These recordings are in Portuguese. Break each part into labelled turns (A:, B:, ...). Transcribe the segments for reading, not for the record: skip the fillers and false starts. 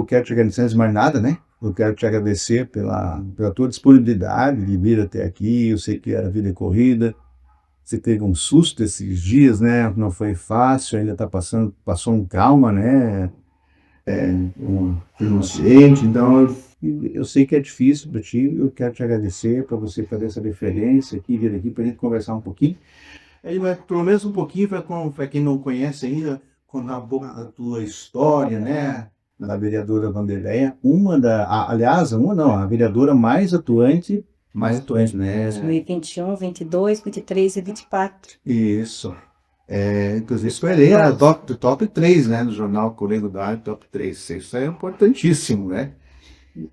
A: quero te agradecer antes de mais nada, né? Eu quero te agradecer pela tua disponibilidade de vir até aqui. Eu sei que era vida corrida. Você teve um susto esses dias, né? Não foi fácil, ainda está passou um calma, né? Um acidente. Então, eu sei que é difícil para ti. Eu quero te agradecer para você fazer essa referência aqui, vir aqui para a gente conversar um pouquinho. Aí, mas pelo menos um pouquinho, para quem não conhece ainda, contar um pouco da tua história, né? Da vereadora Wanderleia, aliás, uma não, a vereadora mais atuante, né?
B: 2021, 22, 23 e 24.
A: Isso. Inclusive, esperei a top 3, né? No jornal Colego da Arte, top 3. Isso é importantíssimo, né?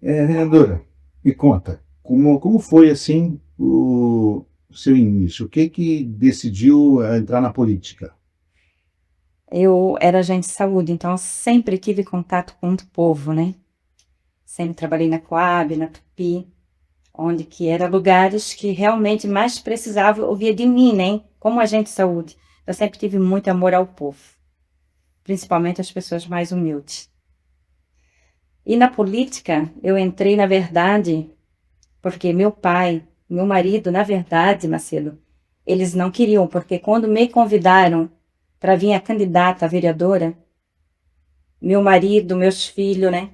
A: Vereadora, me conta, como foi assim o seu início? O que decidiu entrar na política?
B: Eu era agente de saúde, então eu sempre tive contato com o povo, né? Sempre trabalhei na Coab, na Tupi, onde que eram lugares que realmente mais precisavam ouvir de mim, né? Como agente de saúde. Eu sempre tive muito amor ao povo, principalmente as pessoas mais humildes. E na política, eu entrei, na verdade, porque meu pai, meu marido, na verdade, Marcelo, eles não queriam, porque quando me convidaram para vir a candidata a vereadora, meu marido, meus filhos, né?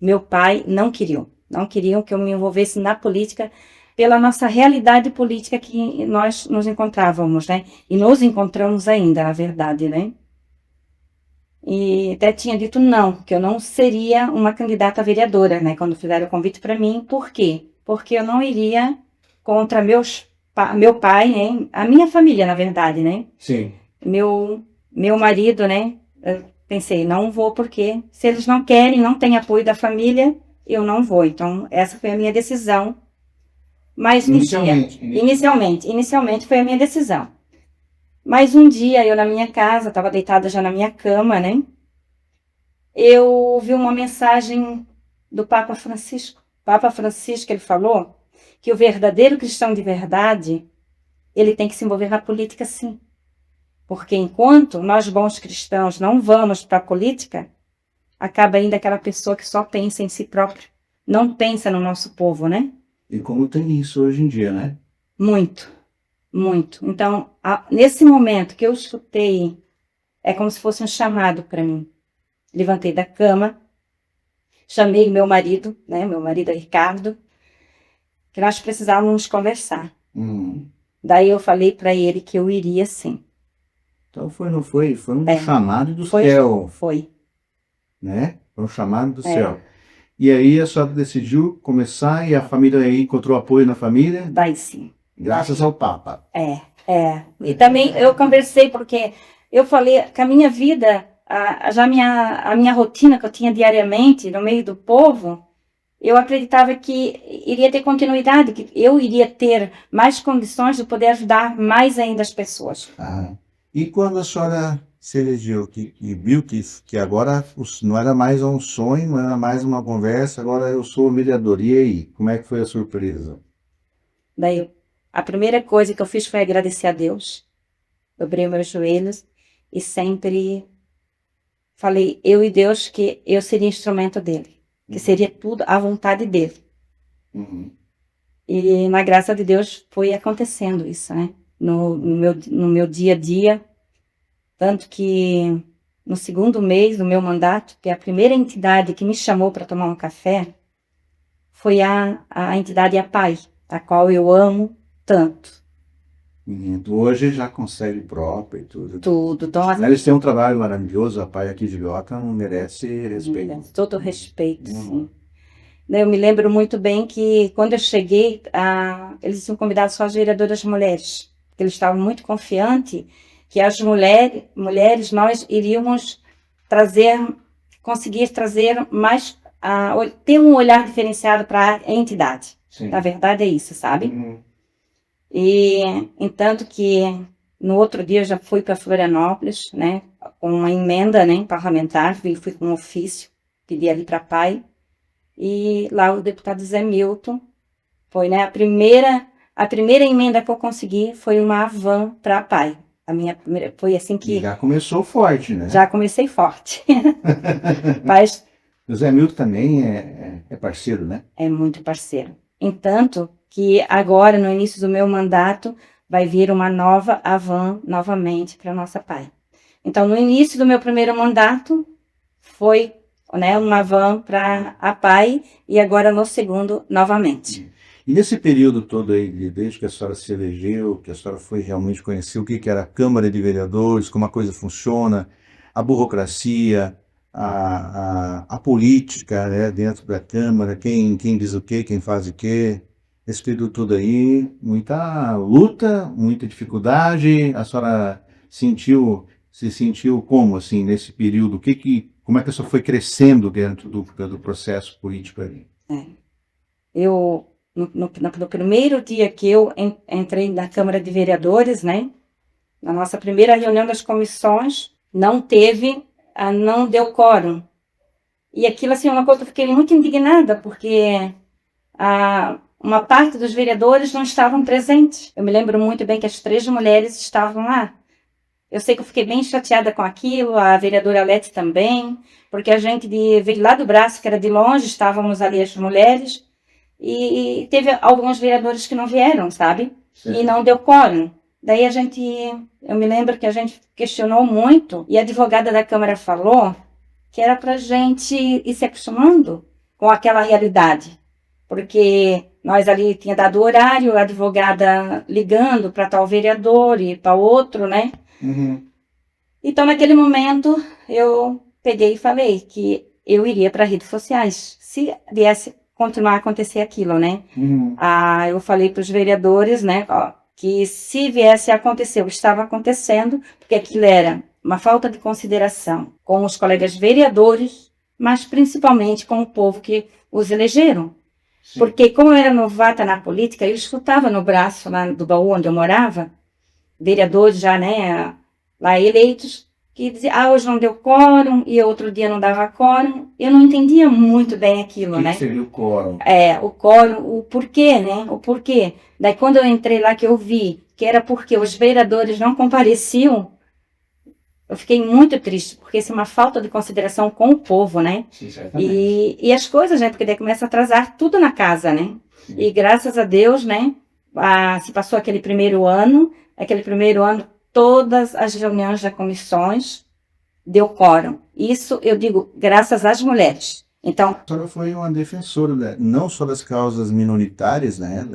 B: Meu pai não queriam que eu me envolvesse na política pela nossa realidade política que nós nos encontrávamos, né? E nos encontramos ainda, na verdade, né? E até tinha dito não, que eu não seria uma candidata a vereadora, né? Quando fizeram o convite para mim. Por quê? Porque eu não iria contra meu pai, né? A minha família, na verdade, né?
A: Sim.
B: Meu marido, né? Eu pensei, não vou porque se eles não querem, não têm apoio da família, eu não vou. Então, essa foi a minha decisão. Mas um dia, inicialmente foi a minha decisão. Mas um dia, eu na minha casa, estava deitada já na minha cama, né? Eu ouvi uma mensagem do Papa Francisco. Papa Francisco, ele falou que o verdadeiro cristão de verdade, ele tem que se envolver na política, sim. Porque enquanto nós, bons cristãos, não vamos para a política, acaba ainda aquela pessoa que só pensa em si próprio. Não pensa no nosso povo, né?
A: E como tem isso hoje em dia, né?
B: Muito, muito. Então, nesse momento que eu escutei, é como se fosse um chamado para mim. Levantei da cama, chamei meu marido, né? Meu marido é Ricardo, que nós precisávamos conversar. Daí eu falei para ele que eu iria sim.
A: Então não foi um chamado do céu.
B: Foi.
A: Né? Foi um chamado do céu. E aí a senhora decidiu começar e a família aí encontrou apoio na família?
B: Daí sim.
A: Graças ao Papa.
B: E também eu conversei porque eu falei que a minha vida, a minha rotina que eu tinha diariamente no meio do povo, eu acreditava que iria ter continuidade, que eu iria ter mais condições de poder ajudar mais ainda as pessoas.
A: E quando a senhora se elegeu, que viu que agora não era mais um sonho, não era mais uma conversa, agora eu sou vereador. E aí, como é que foi a surpresa?
B: Daí, a primeira coisa que eu fiz foi agradecer a Deus. Dobrei meus joelhos e sempre falei, eu e Deus, que eu seria instrumento dele. Que seria tudo à vontade dele. E na graça de Deus foi acontecendo isso, né? No meu dia a dia. Tanto que no segundo mês do meu mandato, que é a primeira entidade que me chamou para tomar um café, foi a entidade APAI, a qual eu amo tanto.
A: Hoje já consegue próprio e tudo.
B: Tudo. Então,
A: eles têm um trabalho maravilhoso, a APAI aqui de Vioca merece respeito.
B: Merece todo respeito, sim. Eu me lembro muito bem que quando eu cheguei, eles tinham convidado só as vereadoras mulheres, porque eles estavam muito confiantes que as mulheres nós iríamos conseguir trazer mais, ter um olhar diferenciado para a entidade. Sim. Na verdade é isso, sabe? E, entanto que no outro dia eu já fui para Florianópolis, né, com uma emenda, né, parlamentar, fui com um ofício, pedi ali para pai, e lá o deputado Zé Milton foi, né, a primeira emenda que eu consegui foi uma van para a pai. A minha primeira, foi assim que...
A: Já começou forte, né?
B: Já comecei forte. Mas
A: O Zé Milton também é parceiro, né?
B: É muito parceiro. Entanto que agora, no início do meu mandato, vai vir uma nova Avan novamente para nossa PAI. Então, no início do meu primeiro mandato, foi, né, uma van para a PAI e agora no segundo, novamente.
A: E nesse período todo aí, desde que a senhora se elegeu, que a senhora foi realmente conhecer o que que era a Câmara de Vereadores, como a coisa funciona, a burocracia, a política, né, dentro da Câmara, quem diz o quê, quem faz o quê, esse período todo aí, muita luta, muita dificuldade, a senhora se sentiu como, assim, nesse período, como é que a senhora foi crescendo dentro do processo político ali?
B: É. Eu, no primeiro dia que eu entrei na Câmara de Vereadores, né, na nossa primeira reunião das comissões, não deu quórum. E aquilo, assim, é uma coisa que eu fiquei muito indignada, porque uma parte dos vereadores não estavam presentes. Eu me lembro muito bem que as 3 mulheres estavam lá. Eu sei que eu fiquei bem chateada com aquilo, a vereadora Lete também, porque a gente veio lá do Braço, que era de longe, estávamos ali as mulheres, e teve alguns vereadores que não vieram, sabe?
A: Certo.
B: E não deu quórum. Daí eu me lembro que a gente questionou muito, e a advogada da Câmara falou que era para a gente ir se acostumando com aquela realidade. Porque nós ali tinha dado o horário, a advogada ligando para tal vereador e para outro, né?
A: Uhum.
B: Então, naquele momento, eu peguei e falei que eu iria para redes sociais, se viesse continuar a acontecer aquilo, né?
A: Uhum.
B: Eu falei para os vereadores, né, que se viesse a acontecer, o que estava acontecendo, porque aquilo era uma falta de consideração com os colegas vereadores, mas principalmente com o povo que os elegeram.
A: Sim.
B: Porque como eu era novata na política, eu escutava no Braço, lá do baú onde eu morava, vereadores já, né, lá eleitos, que diziam, hoje não deu quórum, e outro dia não dava quórum. Eu não entendia muito bem aquilo,
A: O
B: né?
A: que seria o quórum?
B: O quórum, o porquê, né? O porquê. Daí, quando eu entrei lá, que eu vi que era porque os vereadores não compareciam, eu fiquei muito triste, porque isso é uma falta de consideração com o povo, né?
A: Sim, certamente.
B: E as coisas, né? Porque daí começa a atrasar tudo na casa, né?
A: Sim.
B: E graças a Deus, né? Se passou aquele primeiro ano, todas as reuniões das comissões deu quórum. Isso eu digo graças às mulheres. Então,
A: A senhora foi uma defensora, né, não só das causas minoritárias, né,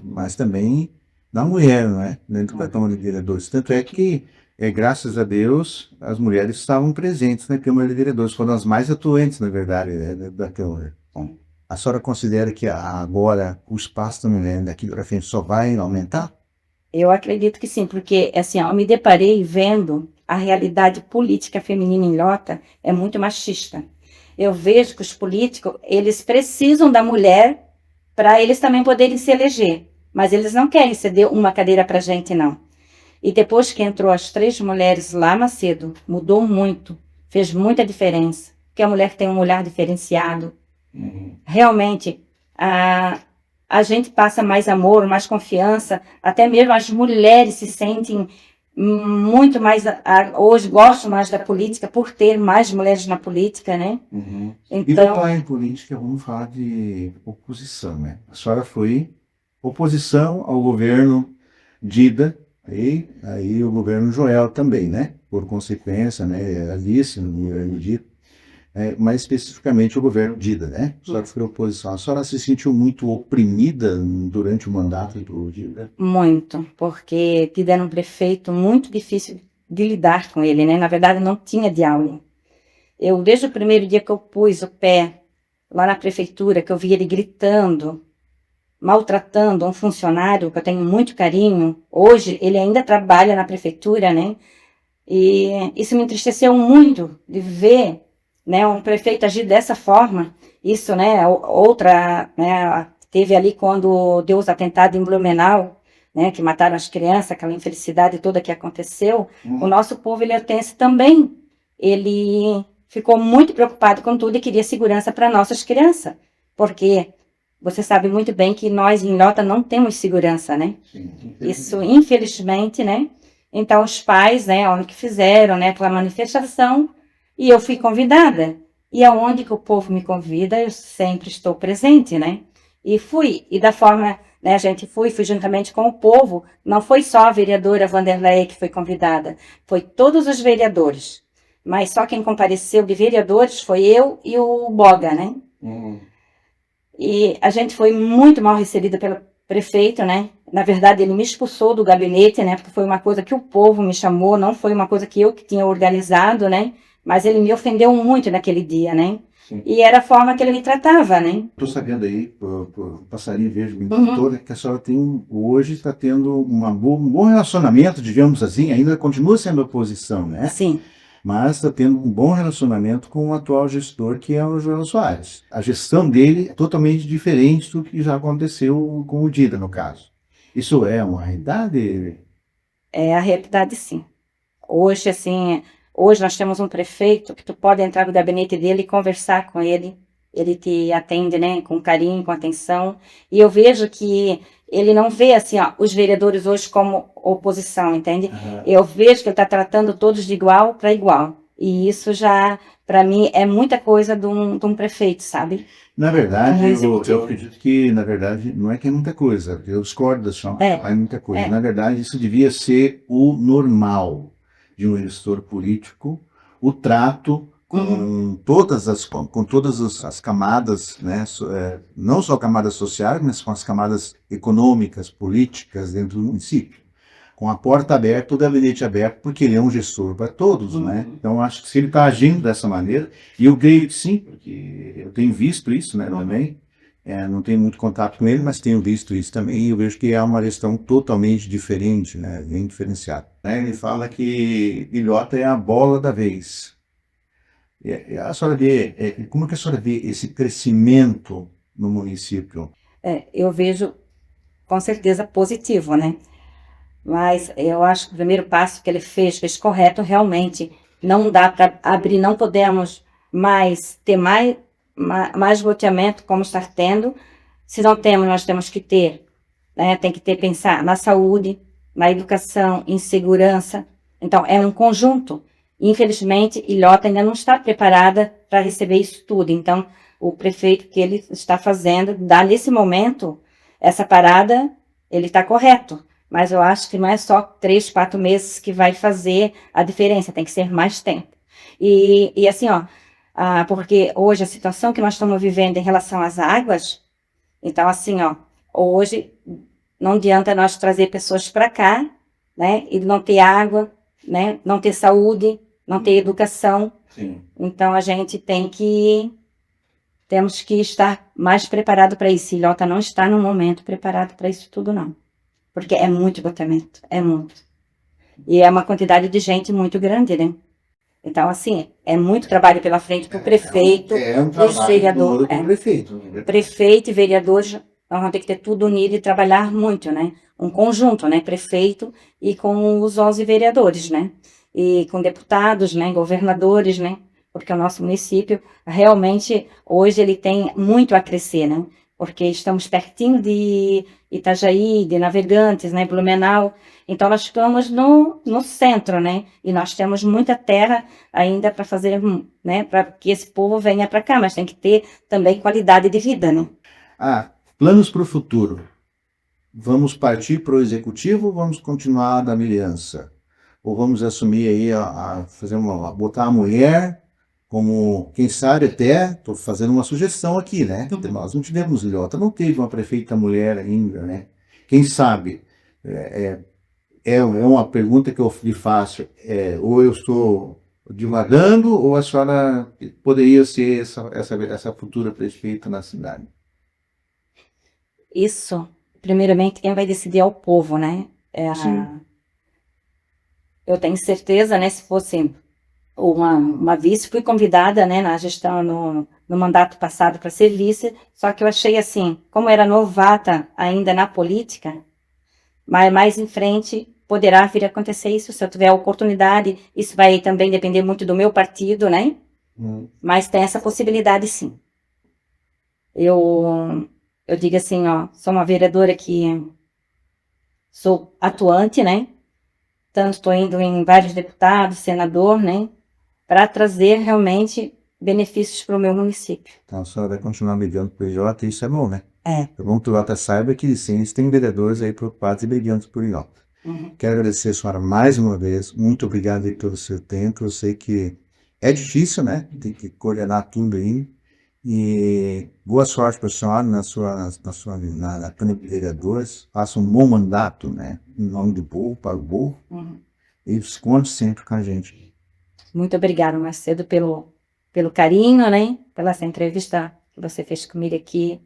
A: mas também da mulher, não é? Dentro da Câmara de Vereadores. Tanto é que, graças a Deus, as mulheres estavam presentes na Câmara de Vereadores, foram as mais atuantes, na verdade, né, da Câmara. Bom, a senhora considera que agora o espaço da mulher daqui para frente só vai aumentar?
B: eu acredito que sim, porque assim, eu me deparei vendo a realidade política feminina em Lota é muito machista. Eu vejo que os políticos, eles precisam da mulher para eles também poderem se eleger, mas eles não querem ceder uma cadeira para a gente, não. E depois que entrou as 3 mulheres lá, Macedo, mudou muito, fez muita diferença, porque a mulher tem um olhar diferenciado. Realmente, a gente passa mais amor, mais confiança, até mesmo as mulheres se sentem muito mais, hoje gostam mais da política, por ter mais mulheres na política, né?
A: Uhum. E
B: Então,
A: falar em política, vamos falar de oposição, né? A senhora foi oposição ao governo Dida, aí o governo Joel também, né? Por consequência, né? Alice, no governo Dida, mais especificamente o governo Dida, né? A senhora foi oposição. A senhora se sentiu muito oprimida durante o mandato do Dida?
B: muito, porque tiveram um prefeito muito difícil de lidar com ele, né? Na verdade, não tinha diálogo. Eu, desde o primeiro dia que eu pus o pé lá na prefeitura, que eu vi ele gritando, maltratando um funcionário que eu tenho muito carinho, hoje ele ainda trabalha na prefeitura, né? E isso me entristeceu muito de ver, né, um prefeito agir dessa forma. Isso, né, outra, né, teve ali quando deu os atentados em Blumenau, né, que mataram as crianças, aquela infelicidade toda que aconteceu. O nosso povo ilhéutense também, ele ficou muito preocupado com tudo e queria segurança para nossas crianças, porque você sabe muito bem que nós em Lota não temos segurança, né?
A: Sim.
B: Isso, infelizmente, né? Então, os pais, né, o que fizeram, né, aquela manifestação, e eu fui convidada. E aonde que o povo me convida, eu sempre estou presente, né? E fui, e da forma, né, a gente fui juntamente com o povo, não foi só a vereadora Vanderlei que foi convidada, foi todos os vereadores. Mas só quem compareceu de vereadores foi eu e o Boga, né? E a gente foi muito mal recebida pelo prefeito, né? Na verdade, ele me expulsou do gabinete, né? Porque foi uma coisa que o povo me chamou, não foi uma coisa que eu que tinha organizado, né? Mas ele me ofendeu muito naquele dia, né?
A: Sim.
B: E era a forma que ele me tratava, né?
A: Estou sabendo aí, por passarinho vejo me contou, que a senhora hoje está tendo um bom relacionamento, digamos assim, ainda continua sendo oposição, né?
B: Sim.
A: Mas está tendo um bom relacionamento com o atual gestor, que é o João Soares. A gestão dele é totalmente diferente do que já aconteceu com o Dida, no caso. Isso é uma realidade?
B: É a realidade, sim. Hoje, assim, hoje nós temos um prefeito que tu pode entrar no gabinete dele e conversar com ele. Ele te atende, né, com carinho, com atenção. E eu vejo que ele não vê, assim, ó, os vereadores hoje como oposição, entende? Eu vejo que ele está tratando todos de igual para igual. E isso já, para mim, é muita coisa de um prefeito, sabe?
A: Na verdade,
B: Um
A: eu
B: executivo.
A: acredito que, na verdade, não é que é muita coisa. Eu discordo da sua,
B: É,
A: não é muita coisa.
B: é.
A: Na verdade, isso devia ser o normal de um gestor político, o trato com todas as camadas, né, não só camadas sociais, mas com as camadas econômicas, políticas dentro do município. Com a porta aberta, o gabinete aberto, porque ele é um gestor para todos, né? Então, acho que se ele está agindo dessa maneira, e eu creio que sim, porque eu tenho visto isso, né, também, não tenho muito contato com ele, mas tenho visto isso também, e eu vejo que é uma gestão totalmente diferente, né, bem diferenciada. Né? Ele fala que Ilhota é a bola da vez. A senhora vê, como que a senhora vê esse crescimento no município?
B: Eu vejo com certeza positivo, né? Mas eu acho que o primeiro passo que ele fez correto, realmente. Não dá para abrir, não podemos mais ter mais loteamento como está tendo. Se não temos, nós temos que ter, né? Tem que ter, pensar na saúde, na educação, em segurança. Então, é um conjunto. Infelizmente, Ilhota ainda não está preparada para receber isso tudo. Então, o prefeito que ele está fazendo, dá nesse momento, essa parada, ele está correto. Mas eu acho que não é só 3, 4 meses que vai fazer a diferença, tem que ser mais tempo. E assim, ó, porque hoje a situação que nós estamos vivendo em relação às águas, então assim, ó, hoje não adianta nós trazer pessoas para cá, né, e não ter água, né, não ter saúde, não ter educação.
A: Sim.
B: Então a gente temos que estar mais preparado para isso. Ilhota não está no momento preparado para isso tudo, não. Porque é muito loteamento, é muito. E é uma quantidade de gente muito grande, né? Então, assim, é muito trabalho pela frente para o prefeito,
A: Um
B: para os
A: trabalho
B: vereadores.
A: duro do prefeito. Né?
B: Prefeito e vereadores, nós vamos ter que ter tudo unido e trabalhar muito, né? Um conjunto, né? Prefeito e com os 11 vereadores, né? E com deputados, né? Governadores, né? Porque o nosso município, realmente, hoje ele tem muito a crescer, né? Porque estamos pertinho de Itajaí, de Navegantes, né? Blumenau. Então, nós estamos no centro, né? E nós temos muita terra ainda para fazer, né? Para que esse povo venha para cá, mas tem que ter também qualidade de vida, né?
A: Planos para o futuro. Vamos partir para o executivo ou vamos continuar na milhança? Ou vamos assumir aí botar a mulher como, quem sabe até, estou fazendo uma sugestão aqui, né? Nós não tivemos Ilhota, não teve uma prefeita mulher ainda, né? Quem sabe? É uma pergunta que eu lhe faço. Ou eu estou divagando, ou a senhora poderia ser essa futura prefeita na cidade?
B: Isso, primeiramente, quem vai decidir é o povo, né?
A: Sim.
B: Eu tenho certeza, né? Se fosse uma vice, fui convidada, né, na gestão, no mandato passado para ser vice, só que eu achei assim, como era novata ainda na política, mas mais em frente poderá vir a acontecer isso, se eu tiver a oportunidade, isso vai também depender muito do meu partido, né? Mas tem essa possibilidade, sim. Eu digo assim, ó, sou uma vereadora que sou atuante, né? Tanto estou indo em vários deputados, senador, né? Para trazer realmente benefícios para o meu município.
A: Então a senhora vai continuar brigando por Ilhota, e isso é bom, né?
B: É.
A: É bom que o Ilhota saiba que sim, tem vereadores aí preocupados e brigando por Ilhota. Quero agradecer a senhora mais uma vez. Muito obrigado aí pelo seu tempo. Eu sei que é difícil, né? Tem que coordenar tudo aí. E boa sorte para a senhora na Câmara de Vereadores. Faça um bom mandato, né? Em nome do povo, para o povo. E conte sempre com a gente.
B: Muito obrigada, Macedo, pelo carinho, né? Pela essa entrevista que você fez comigo aqui.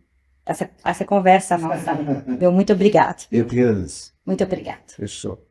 B: Essa conversa nossa. Meu muito obrigado.
A: Eu que agradeço.
B: Muito obrigado.
A: Fechou.